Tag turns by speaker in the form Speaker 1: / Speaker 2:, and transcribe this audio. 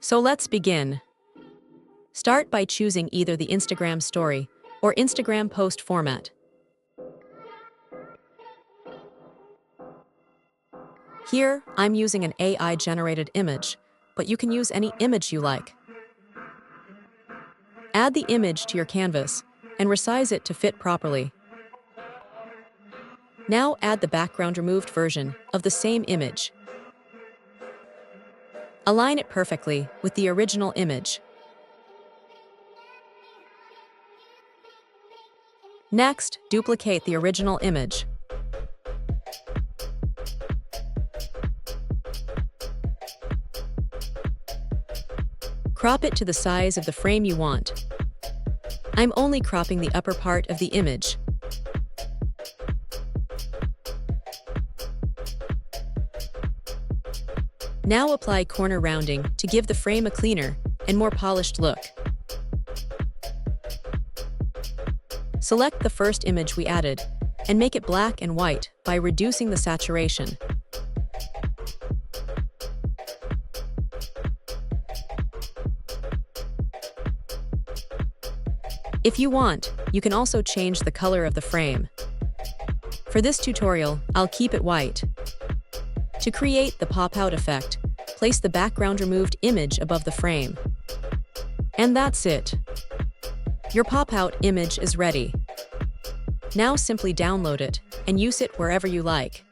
Speaker 1: So let's begin. Start by choosing either the Instagram story or Instagram post format. Here, I'm using an AI-generated image, but you can use any image you like. Add the image to your canvas and resize it to fit properly. Now add the background removed version of the same image. Align it perfectly with the original image. Next, duplicate the original image. Crop it to the size of the frame you want. I'm only cropping the upper part of the image. Now apply corner rounding to give the frame a cleaner and more polished look. Select the first image we added and make it black and white by reducing the saturation. If you want, you can also change the color of the frame. For this tutorial, I'll keep it white. To create the pop-out effect, place the background removed image above the frame. And that's it. Your pop-out image is ready. Now simply download it and use it wherever you like.